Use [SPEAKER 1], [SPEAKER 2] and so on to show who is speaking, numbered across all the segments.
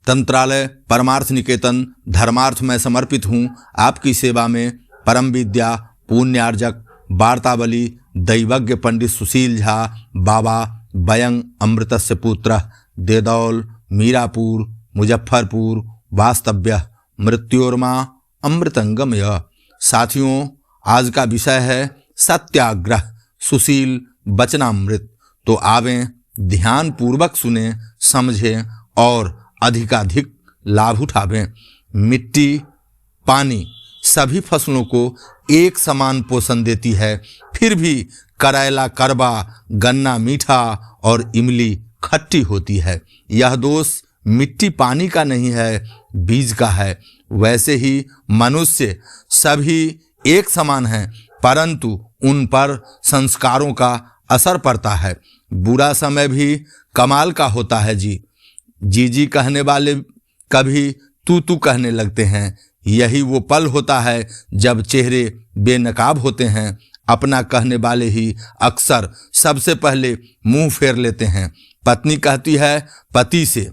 [SPEAKER 1] तंत्रालय परमार्थ निकेतन धर्मार्थ में समर्पित हूँ आपकी सेवा में। परम विद्या पुण्यार्जक वार्तावली दैवज्ञ पंडित सुशील झा, बाबा बयंग अमृतस्य पुत्र, देदौल मीरापुर मुजफ्फरपुर, वास्तव्य मृत्योर्मा अमृतंगमय। साथियों, आज का विषय है सत्याग्रह सुशील वचनामृत। तो आवें, ध्यान पूर्वक सुने, समझें और अधिकाधिक लाभ उठावें। मिट्टी, पानी सभी फसलों को एक समान पोषण देती है, फिर भी करेला कड़वा, गन्ना मीठा और इमली खट्टी होती है। यह दोष मिट्टी पानी का नहीं है, बीज का है। वैसे ही मनुष्य सभी एक समान हैं, परंतु उन पर संस्कारों का असर पड़ता है। बुरा समय भी कमाल का होता है जी कहने वाले कभी तू कहने लगते हैं। यही वो पल होता है जब चेहरे बेनकाब होते हैं। अपना कहने वाले ही अक्सर सबसे पहले मुंह फेर लेते हैं। पत्नी कहती है पति से,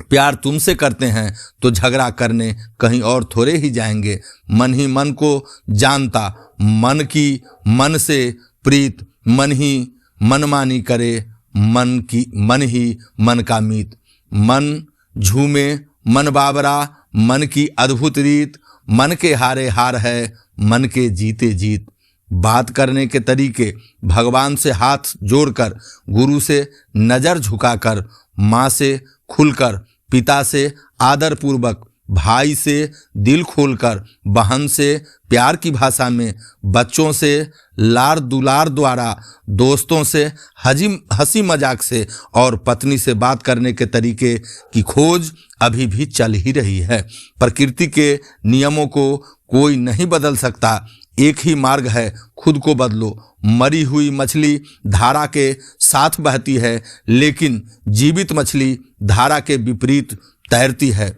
[SPEAKER 1] प्यार तुमसे करते हैं तो झगड़ा करने कहीं और थोड़े ही जाएंगे। मन ही मन को जानता, मन की मन से प्रीत, मन ही मनमानी करे, मन ही मन का मीत। मन झूमे मन बाबरा, मन की अद्भुत रीत, मन के हारे हार है, मन के जीते जीत। बात करने के तरीके भगवान से हाथ जोड़कर, गुरु से नज़र झुकाकर, माँ से खुलकर, पिता से आदर पूर्वक, भाई से दिल खोलकर, बहन से प्यार की भाषा में, बच्चों से लाड़ दुलार द्वारा, दोस्तों से हंसी मजाक से और पत्नी से बात करने के तरीके की खोज अभी भी चल ही रही है। प्रकृति के नियमों को कोई नहीं बदल सकता। एक ही मार्ग है, खुद को बदलो। मरी हुई मछली धारा के साथ बहती है, लेकिन जीवित मछली धारा के विपरीत तैरती है।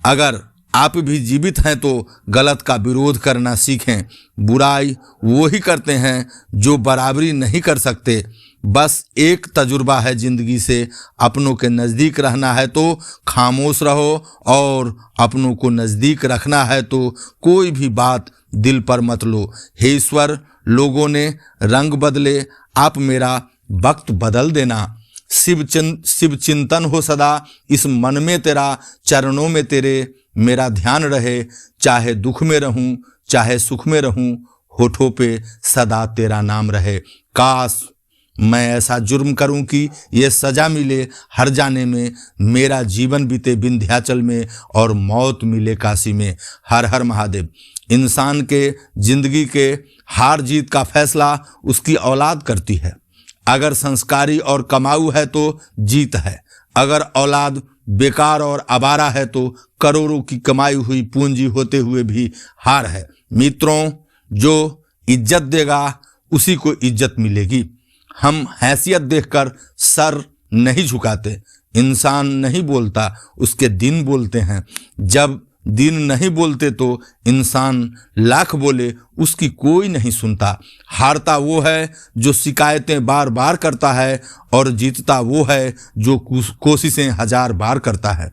[SPEAKER 1] अगर आप भी जीवित हैं तो गलत का विरोध करना सीखें। बुराई वो ही करते हैं जो बराबरी नहीं कर सकते। बस एक तजुर्बा है जिंदगी से, अपनों के नज़दीक रहना है तो खामोश रहो, और अपनों को नज़दीक रखना है तो कोई भी बात दिल पर मत लो। हे ईश्वर, लोगों ने रंग बदले, आप मेरा वक्त बदल देना। शिव चिंतन हो सदा इस मन में तेरा, चरणों में तेरे मेरा ध्यान रहे। चाहे दुख में रहूं चाहे सुख में रहूं, होठों पे सदा तेरा नाम रहे। काश मैं ऐसा जुर्म करूं कि ये सजा मिले हर जाने में, मेरा जीवन बीते विंध्याचल में और मौत मिले काशी में। हर हर महादेव। इंसान के जिंदगी के हार जीत का फैसला उसकी औलाद करती है। अगर संस्कारी और कमाऊ है तो जीत है, अगर औलाद बेकार और आवारा है तो करोड़ों की कमाई हुई पूंजी होते हुए भी हार है। मित्रों, जो इज्जत देगा उसी को इज्जत मिलेगी। हम हैसियत देखकर सर नहीं झुकाते। इंसान नहीं बोलता, उसके दिन बोलते हैं। जब दिन नहीं बोलते तो इंसान लाख बोले उसकी कोई नहीं सुनता। हारता वो है जो शिकायतें बार बार करता है, और जीतता वो है जो कोशिशें हजार बार करता है।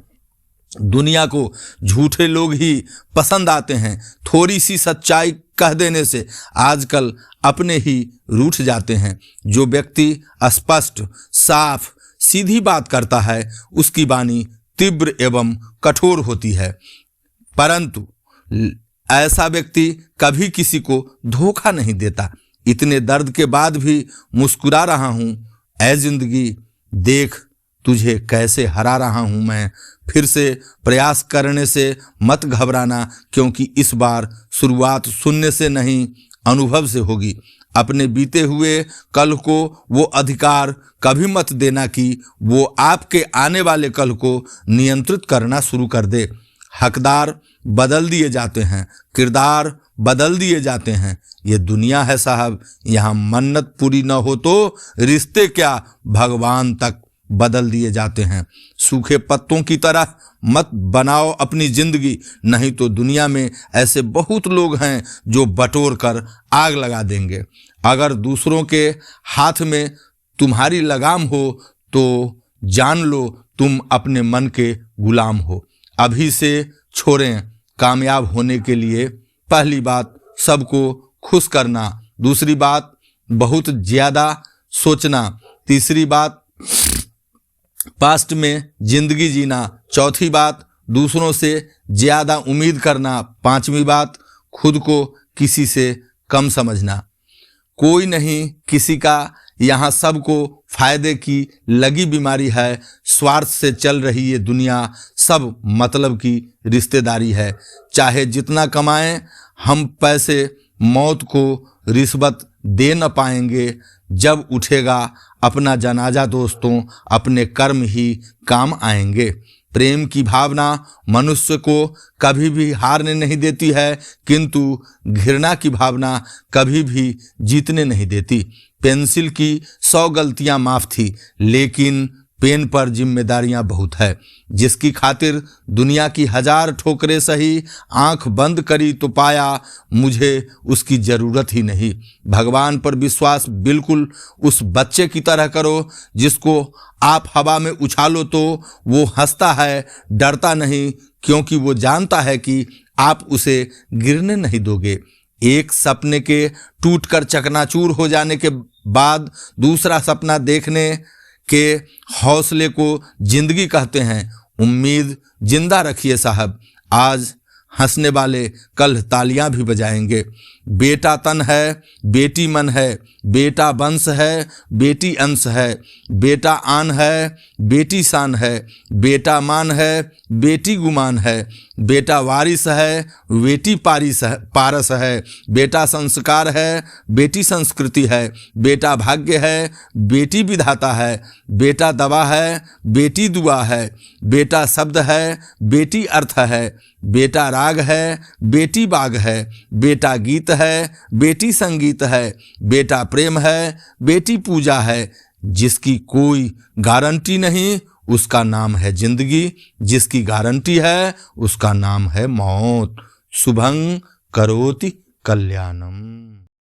[SPEAKER 1] दुनिया को झूठे लोग ही पसंद आते हैं। थोड़ी सी सच्चाई कह देने से आजकल अपने ही रूठ जाते हैं। जो व्यक्ति स्पष्ट, साफ, सीधी बात करता है उसकी वाणी तीव्र एवं कठोर होती है, परंतु ऐसा व्यक्ति कभी किसी को धोखा नहीं देता। इतने दर्द के बाद भी मुस्कुरा रहा हूँ। ऐ जिंदगी देख तुझे कैसे हरा रहा हूँ मैं। फिर से प्रयास करने से मत घबराना, क्योंकि इस बार शुरुआत शून्य से नहीं अनुभव से होगी। अपने बीते हुए कल को वो अधिकार कभी मत देना कि वो आपके आने वाले कल को नियंत्रित करना शुरू कर दे। हकदार बदल दिए जाते हैं, किरदार बदल दिए जाते हैं। ये दुनिया है साहब, यहाँ मन्नत पूरी न हो तो रिश्ते क्या भगवान तक बदल दिए जाते हैं। सूखे पत्तों की तरह मत बनाओ अपनी जिंदगी, नहीं तो दुनिया में ऐसे बहुत लोग हैं जो बटोर कर आग लगा देंगे। अगर दूसरों के हाथ में तुम्हारी लगाम हो तो जान लो तुम अपने मन के गुलाम हो। अभी से छोड़ें। कामयाब होने के लिए पहली बात सबको खुश करना, दूसरी बात बहुत ज़्यादा सोचना, तीसरी बात पास्ट में जिंदगी जीना, चौथी बात दूसरों से ज़्यादा उम्मीद करना, पांचवी बात खुद को किसी से कम समझना। कोई नहीं किसी का, यहाँ सबको फायदे की लगी बीमारी है। स्वार्थ से चल रही ये दुनिया, सब मतलब की रिश्तेदारी है। चाहे जितना कमाएं हम पैसे, मौत को रिश्वत दे न पाएंगे। जब उठेगा अपना जनाजा दोस्तों, अपने कर्म ही काम आएंगे। प्रेम की भावना मनुष्य को कभी भी हारने नहीं देती है, किंतु घृणा की भावना कभी भी जीतने नहीं देती। पेंसिल की 100 गलतियां माफ थी, लेकिन पेन पर जिम्मेदारियां बहुत है। जिसकी खातिर दुनिया की 1000 ठोकरें सही, आंख बंद करी तो पाया मुझे उसकी ज़रूरत ही नहीं। भगवान पर विश्वास बिल्कुल उस बच्चे की तरह करो जिसको आप हवा में उछालो तो वो हंसता है, डरता नहीं, क्योंकि वो जानता है कि आप उसे गिरने नहीं दोगे। एक सपने के टूटकर चकनाचूर हो जाने के बाद दूसरा सपना देखने के हौसले को जिंदगी कहते हैं। उम्मीद जिंदा रखिए साहब। आज हंसने वाले कल तालियां भी बजाएंगे। बेटा तन है, बेटी मन है, बेटा वंश है, बेटी अंश है, बेटा आन है, बेटी शान है, बेटा मान है, बेटी गुमान है, बेटा वारिस है, बेटी पारस है, बेटा संस्कार है, बेटी संस्कृति है, बेटा भाग्य है, बेटी विधाता है, बेटा दवा है, बेटी दुआ है, बेटा शब्द है, बेटी अर्थ है, बेटा राग है, बेटी बाग है, बेटा गीत है, बेटी संगीत है, बेटा प्रेम है, बेटी पूजा है। जिसकी कोई गारंटी नहीं उसका नाम है जिंदगी, जिसकी गारंटी है उसका नाम है मौत। शुभं करोति कल्याणम।